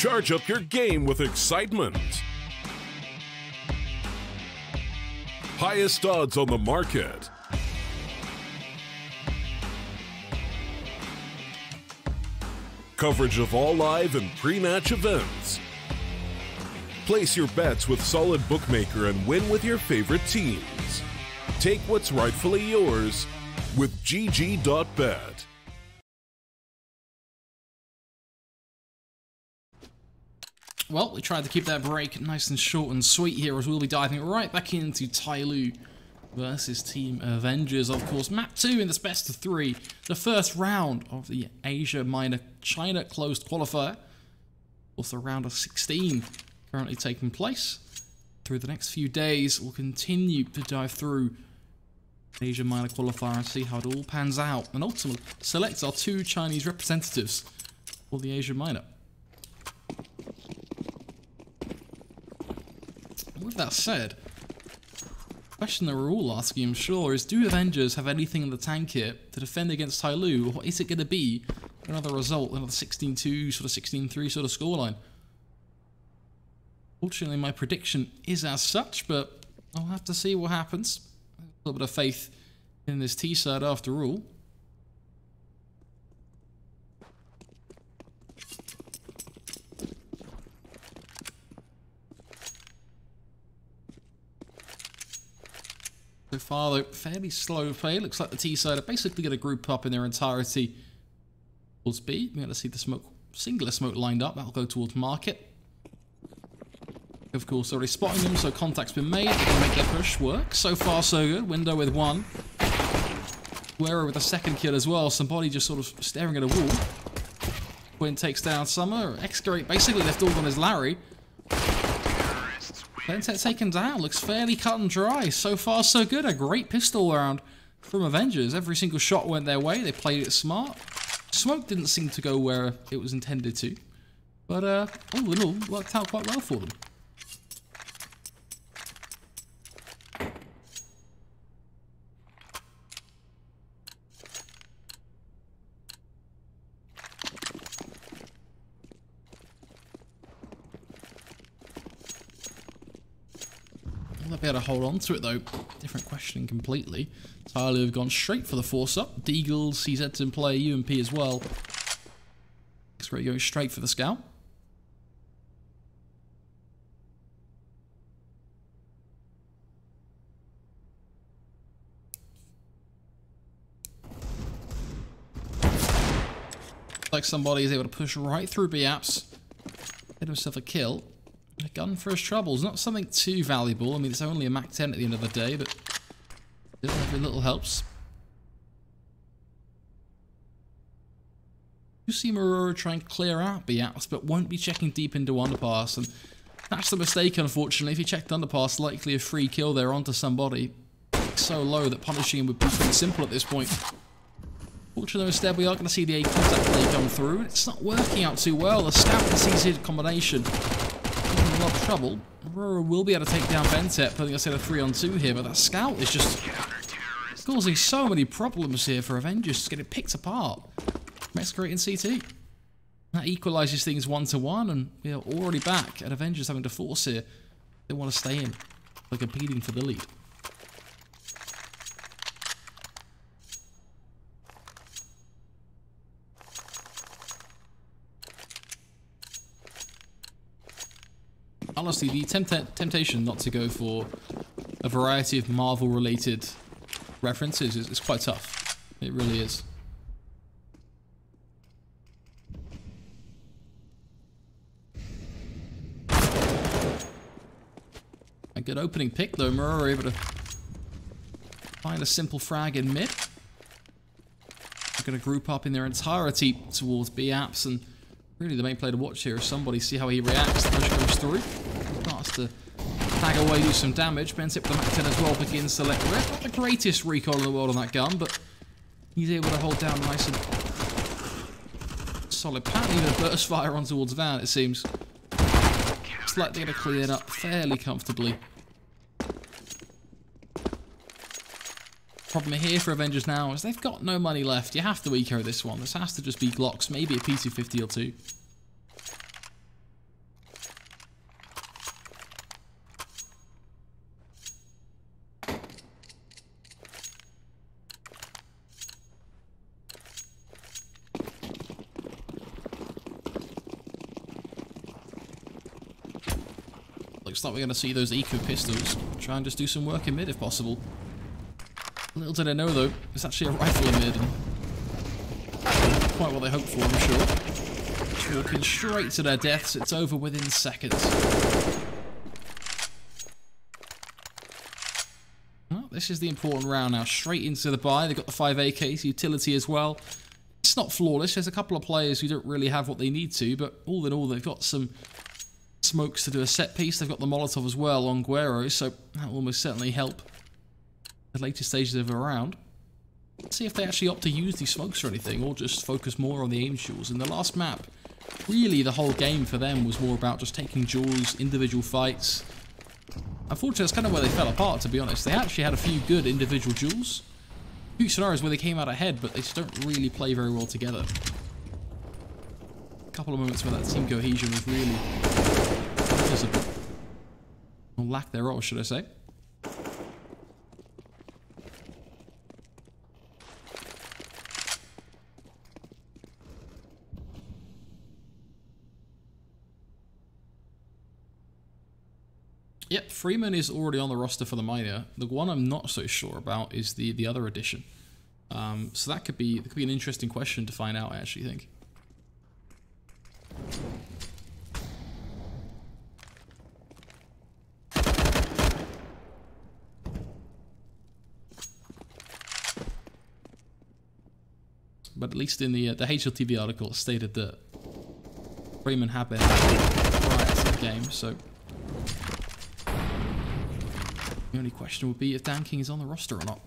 Charge up your game with excitement. Highest odds on the market. Coverage of all live and pre-match events. Place your bets with solid bookmaker and win with your favorite teams. Take what's rightfully yours with GG.bet. Well, we tried to keep that break nice and short and sweet here as we'll be diving right back into Tyloo versus Team Avengers. Of course, map 2 in this best of 3. The first round of the Asia Minor China closed qualifier. Also, round of 16 currently taking place. Through the next few days, we'll continue to dive through Asia Minor qualifier and see how it all pans out. And ultimately, select our 2 Chinese representatives for the Asia Minor. With that said, the question that we're all asking, I'm sure, is do Avengers have anything in the tank here to defend against Tyloo, or is it going to be another result, another 16-2, sort of 16-3 sort of scoreline? Fortunately, my prediction is as such, but I'll have to see what happens. A little bit of faith in this T-side after all. So far, though, fairly slow play. Looks like the T-side are basically going to group up in their entirety towards B. We're going to see the smoke, singular smoke lined up. That'll go towards market. Of course, already spotting them, so contact's been made. They can make their push work. So far, so good. Window with 1. Guerra with a second kill as well. Somebody just sort of staring at a wall. Quinn takes down Summer. Excavate basically left all on his Larry. Bentet taken down, looks fairly cut and dry. So far, so good. A great pistol round from Avengers. Every single shot went their way. They played it smart. Smoke didn't seem to go where it was intended to. But, all in all, worked out quite well for them. They'll be able to hold on to it though. Different question completely. Tyloo have gone straight for the force up. Deagles, CZ's in play, UMP as well. X-Ray going straight for the scout. Like somebody is able to push right through B-Apps. Get himself a kill. A gun for his troubles. Not something too valuable. I mean, it's only a Mac 10 at the end of the day, but still every little helps. You see Mirage try and clear out B-Apps, but won't be checking deep into underpass. And that's the mistake, unfortunately. If he checked underpass, likely a free kill there onto somebody. So low that punishing him would be pretty simple at this point. Fortunately, instead, we are going to see the A contact play come through. It's not working out too well. The scout and CZ combination in a lot of trouble. Aurora will be able to take down Bentet, putting us in a 3-on-2 here, but that scout is just causing so many problems here for Avengers, just getting picked apart. Excavate in CT. That equalises things 1-1, and we are already back at Avengers having to force here. They want to stay in. They're competing for the lead. Honestly, the temptation not to go for a variety of Marvel-related references is quite tough. It really is. A good opening pick, though. Mirror able to find a simple frag in mid. They're going to group up in their entirety towards B-Apps, and really the main play to watch here is somebody see how he reacts. The push goes through. Starts to tag away, do some damage. Ben's hit with the Mac 10 as well, begins to let rip. Not the greatest recoil in the world on that gun, but he's able to hold down nice and solid pattern. Even a burst fire on towards Van, it seems. It's like they're going to clear it up fairly comfortably. Problem here for Avengers now is they've got no money left. You have to eco this one. This has to just be Glocks, maybe a P250 or 2. Looks like we're going to see those eco pistols try and just do some work in mid if possible. Little did I know though, it's actually a rifle in mid. Not quite what they hoped for, I'm sure. Just walking straight to their deaths. It's over within seconds. Well, this is the important round now. Straight into the buy. They've got the 5 AKs, utility as well. It's not flawless. There's a couple of players who don't really have what they need to, but all in all, they've got some smokes to do a set piece. They've got the Molotov as well on Guero, so that will almost certainly help the later stages of a round. Let's see if they actually opt to use these smokes or anything, or just focus more on the aim duels. In the last map, really the whole game for them was more about just taking duels, individual fights. Unfortunately, that's kind of where they fell apart, to be honest. They actually had a few good individual duels. A few scenarios where they came out ahead, but they just don't really play very well together. A couple of moments where that team cohesion was really visible. Or lack thereof, should I say. Yep, Freeman is already on the roster for the minor. The one I'm not so sure about is the other edition. So that could be an interesting question to find out, I actually think. But at least in the HLTV article, it stated that Freeman had been prior to the game, so the only question would be if Dan King is on the roster or not.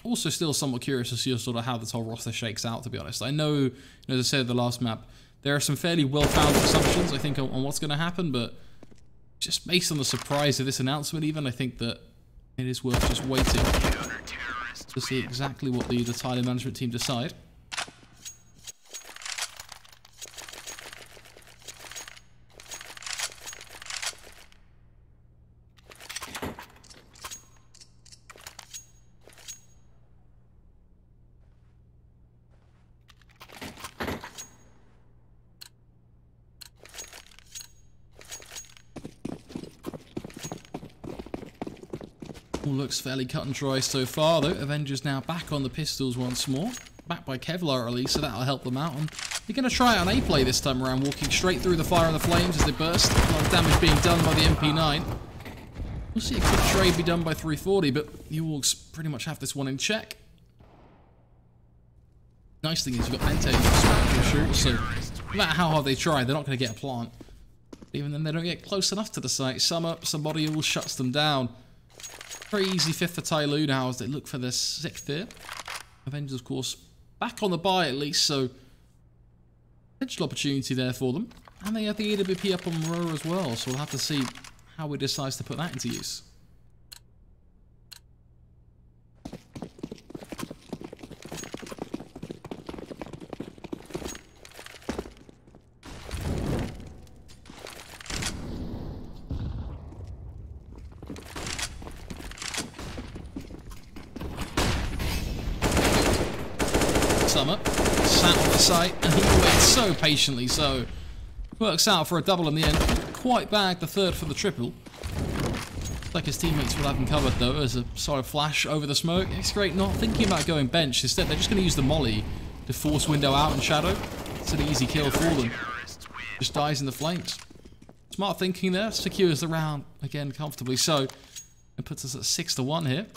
Also, still somewhat curious to see sort of how this whole roster shakes out, to be honest. I know, as I said in the last map, there are some fairly well-founded assumptions, I think, on what's going to happen, but just based on the surprise of this announcement even, I think that it is worth just waiting to see exactly what the Tyloo management team decide. All looks fairly cut and dry so far, though. Avengers now back on the pistols once more. Backed by Kevlar at least, so that'll help them out. And they're going to try it on A play this time around, walking straight through the fire and the flames as they burst. A lot of damage being done by the MP9. We'll see a quick trade be done by 340, but you all pretty much have this one in check. Nice thing is you've got Mente to shoot, so no matter how hard they try, they're not going to get a plant. Even then, they don't get close enough to the site. Some up, somebody all shuts them down. Very easy fifth for Tyloo now as they look for their sixth here. Avengers, of course, back on the buy at least, so potential opportunity there for them. And they have the AWP up on Mirage as well, so we'll have to see how he decides to put that into use. Summer sat on the site and he waits so patiently, so works out for a double in the end. Quite bagged the third for the triple. Like his teammates will have him covered though, as a solid flash over the smoke. It's great not thinking about going bench. Instead, they're just going to use the molly to force window out and shadow. It's an easy kill for them. Just dies in the flames. Smart thinking there. Secures the round again comfortably. So it puts us at 6-1 here.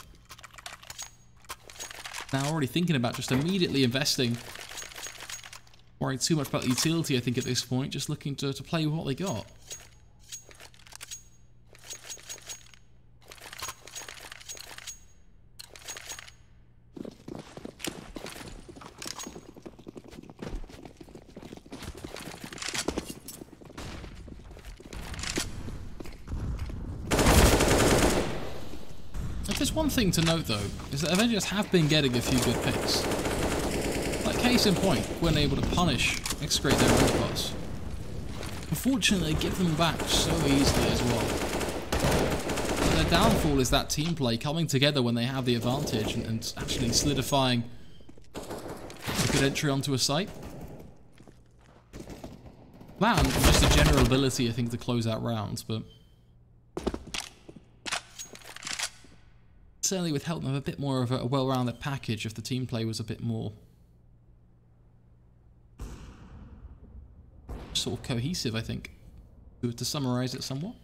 Now already thinking about just immediately investing. Worrying too much about the utility, I think, at this point. Just looking to play with what they got. There's one thing to note though, is that Avengers have been getting a few good picks. Like case in point, when able to punish, excrete their underpass. Unfortunately, they give them back so easily as well. But their downfall is that team play coming together when they have the advantage and actually solidifying a good entry onto a site. That and just a general ability, I think, to close out rounds, but certainly would help them have a bit more of a well-rounded package if the team play was a bit more sort of cohesive, I think, to summarize it somewhat.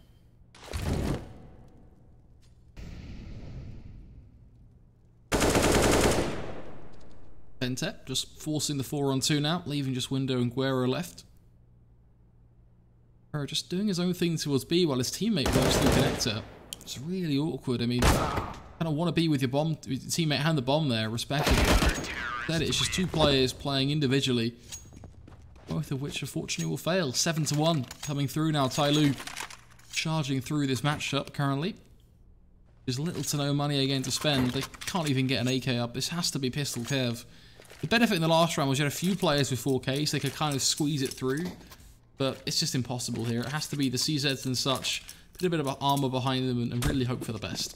Bentep just forcing the 4-on-2 now, leaving just Window and Guerrero left. Guerrero just doing his own thing towards B while his teammate works through connector. It's really awkward. I mean, I don't want to be with your bomb, with your teammate hand the bomb there, respectively. Instead, it's just two players playing individually, both of which unfortunately will fail. 7-1 coming through now. Tyloo charging through this matchup currently. There's little to no money again to spend. They can't even get an AK up. This has to be pistol Kev. The benefit in the last round was you had a few players with 4K, so they could kind of squeeze it through. But it's just impossible here. It has to be the CZs and such. Put a bit of armor behind them and really hope for the best.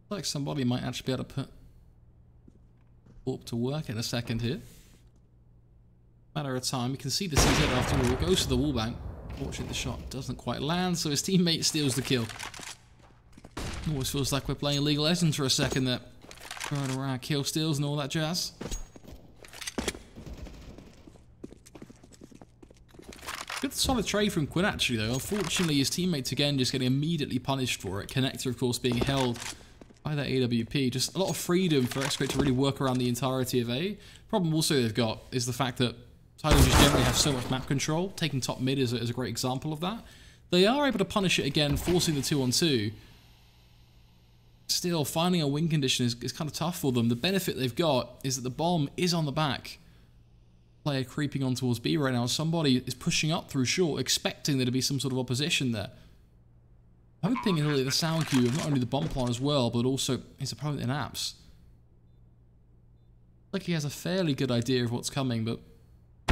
Like somebody might actually be able to put Orp to work in a second here. Matter of time. You can see the CZ after all. Goes to the wallbang. Fortunately, the shot doesn't quite land, so his teammate steals the kill. Always feels like we're playing League of Legends for a second there. Throwing around kill steals and all that jazz. Good solid trade from Quinn actually though. Unfortunately, his teammates again just getting immediately punished for it. Connector, of course, being held by that AWP. Just a lot of freedom for X-Crate to really work around the entirety of A. Problem also they've got is the fact that Tyloo just generally have so much map control. Taking top mid is a great example of that. They are able to punish it again, forcing the 2-on-2. Still, finding a win condition is kind of tough for them. The benefit they've got is that the bomb is on the back. Player creeping on towards B right now. Somebody is pushing up through short, expecting there to be some sort of opposition there. Hoping in really the sound cue of not only the bomb plant as well, but also his opponent in apps. Like he has a fairly good idea of what's coming, but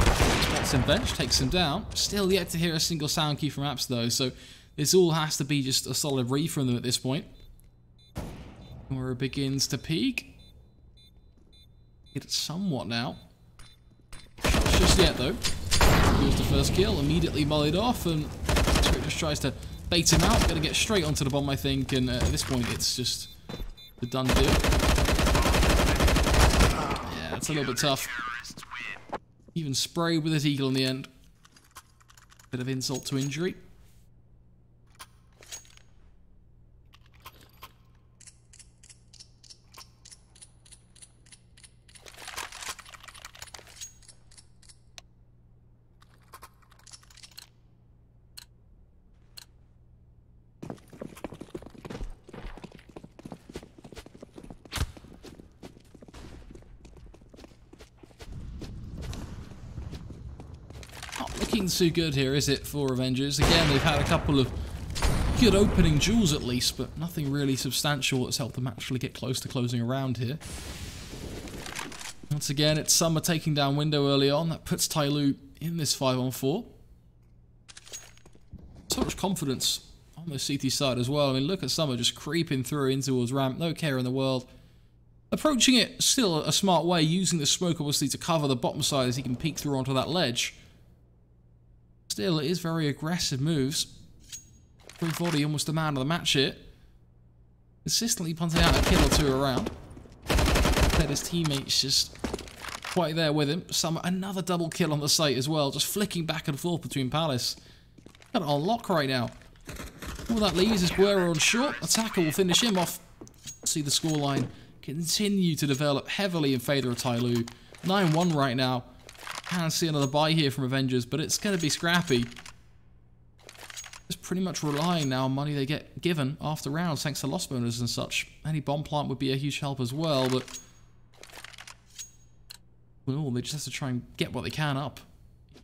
spots him bench, takes him down. Still yet to hear a single sound cue from apps though, so this all has to be just a solid read from them at this point. Where it begins to peak. Hit it somewhat now. Not just yet though. Here's the first kill, immediately mollied off, and just tries to bait him out. Gonna get straight onto the bomb, I think, and at this point it's just the done deal. Yeah, it's a little bit tough. Even sprayed with his eagle in the end. Bit of insult to injury. Looking too good here, is it, for Avengers? Again, they've had a couple of good opening duels at least, but nothing really substantial that's helped them actually get close to closing a round here. Once again, it's Summer taking down Window early on. That puts Tyloo in this 5-on-4. So much confidence on the CT side as well. I mean, look at Summer just creeping through in towards ramp. No care in the world. Approaching it still a smart way, using the smoke obviously to cover the bottom side as he can peek through onto that ledge. Still, it is very aggressive moves. Everybody almost a man of the match here. Consistently punting out a kill or two around. But his teammates just quite there with him. Another double kill on the site as well. Just flicking back and forth between Palace. Got it on lock right now. All that leaves is Guerrero on short. Attacker will finish him off. See the scoreline continue to develop heavily in favour of Tyloo. 9-1 right now. Can't see another buy here from Avengers, but it's going to be scrappy. Just pretty much relying now on money they get given after rounds, thanks to loss bonus and such. Any bomb plant would be a huge help as well, but well, they just have to try and get what they can up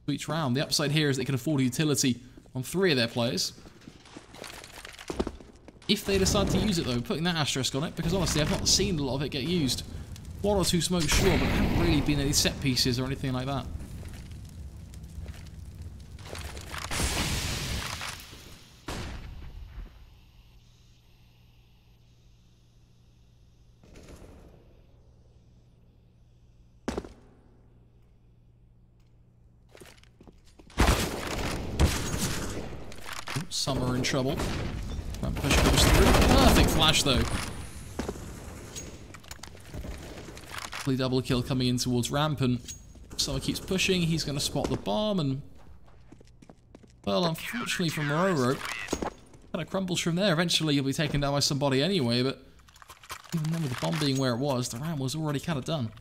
each round. The upside here is they can afford a utility on 3 of their players. If they decide to use it though, putting that asterisk on it, because honestly I've not seen a lot of it get used. 1 or 2 smokes sure, but there haven't really been any set pieces or anything like that. Some are in trouble. Push goes through. Perfect flash though. Double kill coming in towards ramp, and Summer keeps pushing. He's going to spot the bomb, and well, unfortunately for Mirage, kind of crumbles from there. Eventually he'll be taken down by somebody anyway, but even then with the bomb being where it was, the round was already kind of done.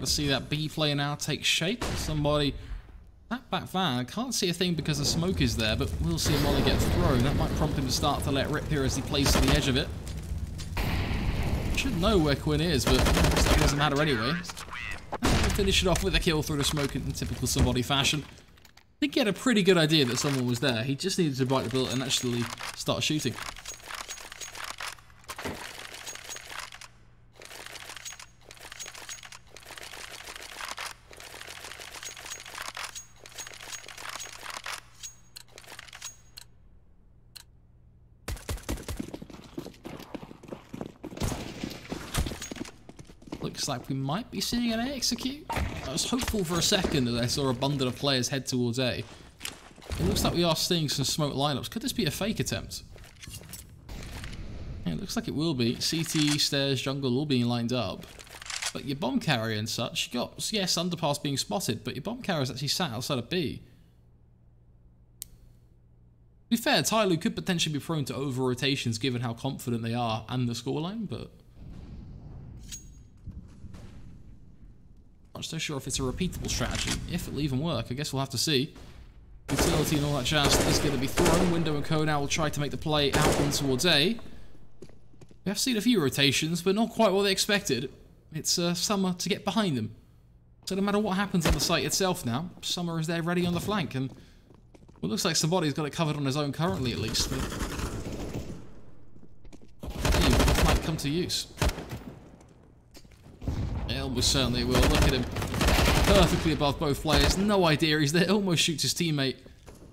To see that B play now take shape. Somebody... That back van, I can't see a thing because the smoke is there, but we'll see a molly get thrown. That might prompt him to start to let rip here as he plays to the edge of it. Should know where Quinn is, but that doesn't matter anyway. We'll finish it off with a kill through the smoke in typical somebody fashion. I think he had a pretty good idea that someone was there. He just needed to bite the bullet and actually start shooting. Looks like we might be seeing an A execute. I was hopeful for a second that I saw a bundle of players head towards A. It looks like we are seeing some smoke lineups. Could this be a fake attempt? Yeah, it looks like it will be. CT, stairs, jungle all being lined up. But your bomb carrier and such, you got, yes, underpass being spotted, but your bomb carrier is actually sat outside of B. To be fair, Tyloo could potentially be prone to over-rotations given how confident they are and the scoreline, but... Not so sure if it's a repeatable strategy. If it'll even work, I guess we'll have to see. Utility and all that jazz is going to be thrown. Window and Co now will try to make the play out on towards A. We have seen a few rotations, but not quite what they expected. It's Summer to get behind them. So no matter what happens on the site itself now, Summer is there ready on the flank, and well, it looks like somebody's got it covered on his own currently at least. But it might come to use. It almost certainly will. Look at him. Perfectly above both players. No idea he's there. Almost shoots his teammate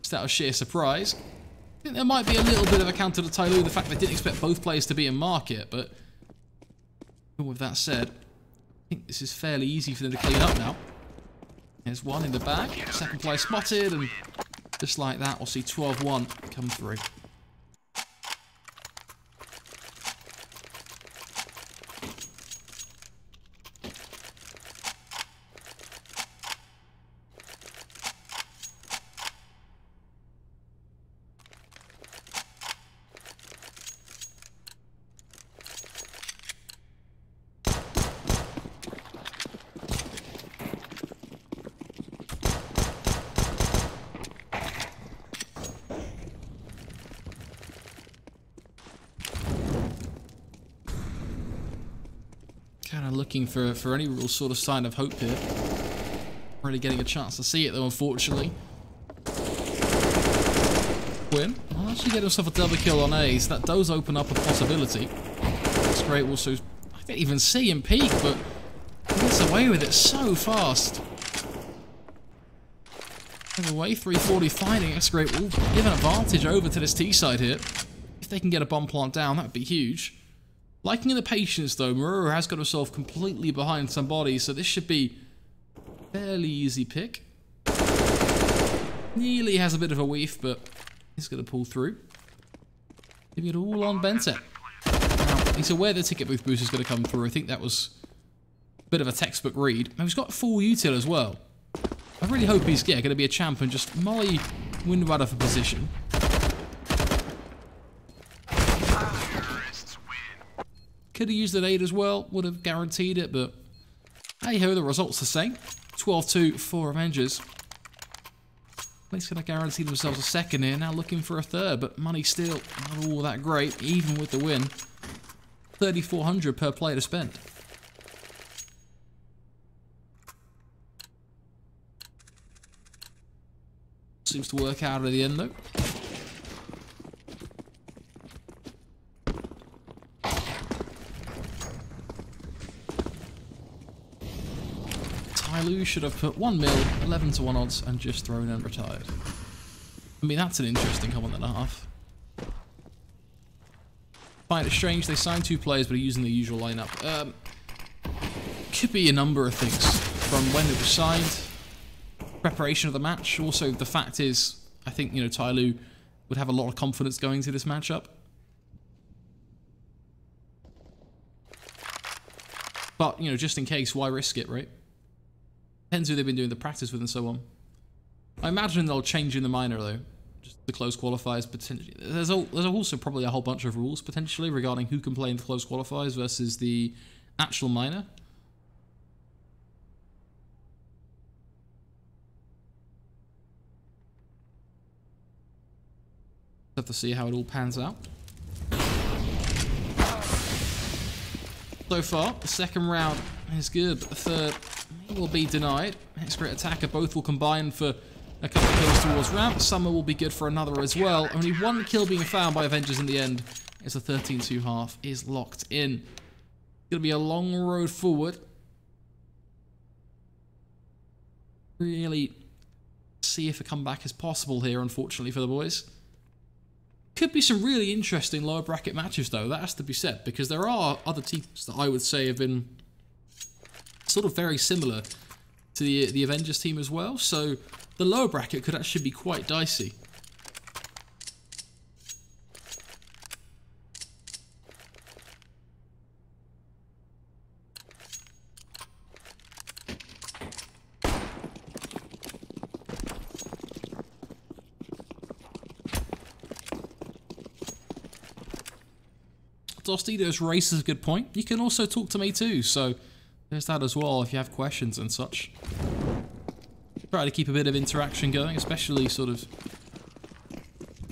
just out of sheer surprise. I think there might be a little bit of a counter to Tyloo, the fact they didn't expect both players to be in market, but with that said, I think this is fairly easy for them to clean up now. There's one in the back. Second player spotted, and just like that, we'll see 12-1 come through. Kind of looking for any real sort of sign of hope here. Really getting a chance to see it though, unfortunately. Quinn will actually get himself a double kill on A, so that does open up a possibility. That's great. Also, I didn't even see him peek, but he gets away with it so fast. Anyway, 340 fighting. That's great. We'll give an advantage over to this T side here. If they can get a bomb plant down, that would be huge. Liking the patience though, Mirage has got himself completely behind somebody, so this should be fairly easy pick. Nearly has a bit of a weave, but he's going to pull through. Giving it all on Bentec. Now, He's aware the ticket booth boost is going to come through. I think that was a bit of a textbook read. And he's got full util as well. I really hope he's going to be a champ and just molly Windrunner for position. Could have used an 8 as well. Would have guaranteed it, but hey ho, the result's the same. 12-2 for Avengers. At least going to guarantee themselves a second here. Now looking for a third, but money still not all that great, even with the win. 3,400 per player to spend. Seems to work out at the end though. Tyloo should have put 1 mil, 11 to 1 odds, and just thrown and retired. I mean, that's an interesting 1.5. Find it strange, they signed 2 players but are using the usual lineup. Could be a number of things, from when it was signed, preparation of the match. Also, the fact is, I think, you know, Tyloo would have a lot of confidence going into this matchup. But, you know, just in case, why risk it, right? Depends who they've been doing the practice with and so on. I imagine they'll change in the minor, though. Just the close qualifiers, potentially. There's also probably a whole bunch of rules, potentially, regarding who can play in the close qualifiers versus the actual minor. Have to see how it all pans out. So far, the second round is good, but the third will be denied. X-Great Attacker both will combine for a couple of kills towards ramp. Summer will be good for another as well. Only 1 kill being found by Avengers in the end. As the 13-2 half is locked in. It's going to be a long road forward. Really see if a comeback is possible here, unfortunately, for the boys. Could be some really interesting lower bracket matches, though. That has to be said, because there are other teams that I would say have been sort of very similar to the Avengers team as well. So the lower bracket could actually be quite dicey. Dostido's race is a good point. You can also talk to me too, so there's that as well if you have questions and such. Try to keep a bit of interaction going, especially sort of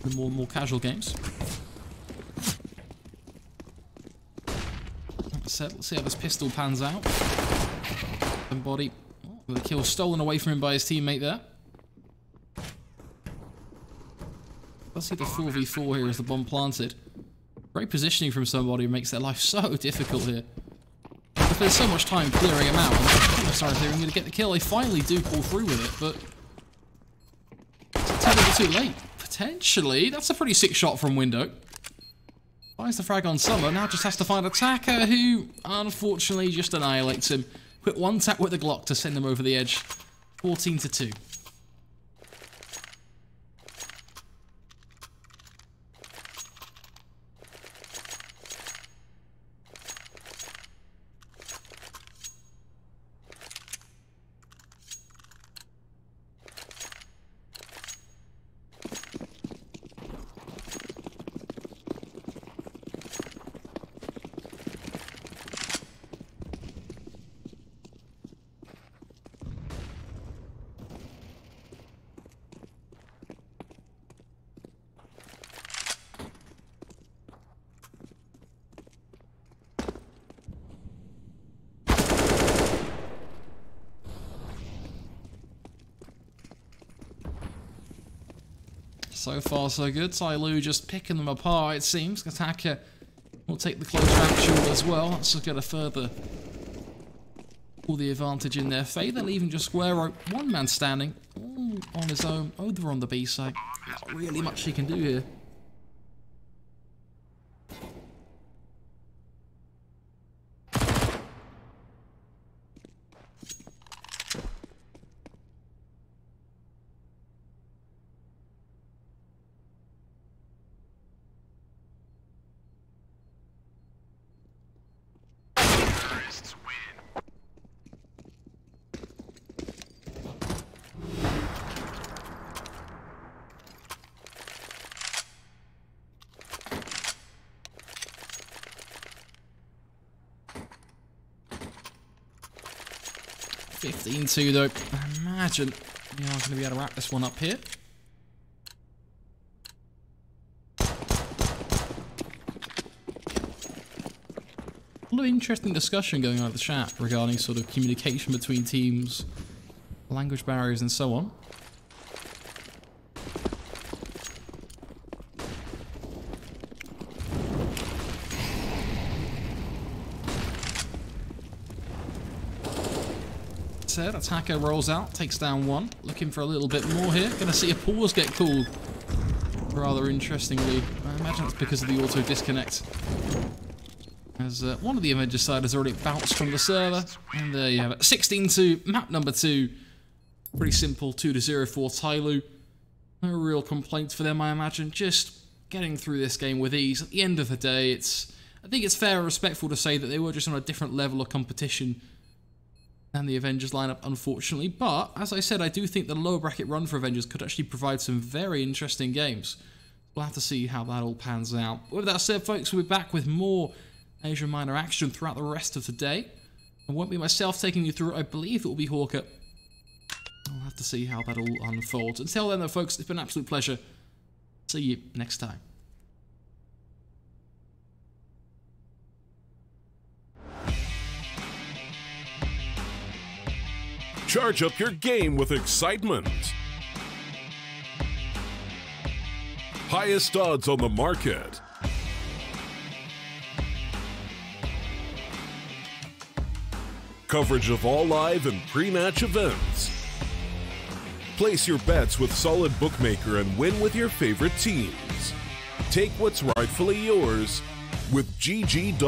the more casual games. That said, let's see how this pistol pans out. Somebody, the kill stolen away from him by his teammate there. Let's see the 4v4 here as the bomb planted. Great positioning from somebody who makes their life so difficult here. If there's so much time clearing him out, I'm sorry if they're going to get the kill. They finally do pull through with it, but it's a little too late. Potentially, that's a pretty sick shot from Window. Finds the frag on Summer, now just has to find Attacker, who unfortunately just annihilates him. Quick one tap with the Glock to send him over the edge. 14-2. So far, so good. Tyloo just picking them apart, it seems. Attacker will take the closer action as well. That's just going to further pull the advantage in their favour, leaving just square rope. One man standing all on his own over on the B side. Not really much he can do here. 15-2 though. I imagine we are going to be able to wrap this one up here. A lot of interesting discussion going on in the chat regarding sort of communication between teams, language barriers and so on. Said, attacker rolls out, takes down one, looking for a little bit more here. Gonna see a pause get called. Rather interestingly, I imagine it's because of the auto disconnect. As one of the Avengers side has already bounced from the server, and there you have it. 16-2, map number 2. Pretty simple, 2-0 for Tyloo. No real complaints for them, I imagine. Just getting through this game with ease. At the end of the day, I think it's fair and respectful to say that they were just on a different level of competition than the Avengers lineup, unfortunately. But, as I said, I do think the lower bracket run for Avengers could actually provide some very interesting games. We'll have to see how that all pans out. With that said, folks, we'll be back with more Asia Minor action throughout the rest of the day. It won't be myself taking you through it. I believe it will be Hawker. I'll have to see how that all unfolds. Until then, though, folks, it's been an absolute pleasure. See you next time. Charge up your game with excitement. Highest odds on the market. Coverage of all live and pre-match events. Place your bets with Solid Bookmaker and win with your favorite teams. Take what's rightfully yours with GG.bet.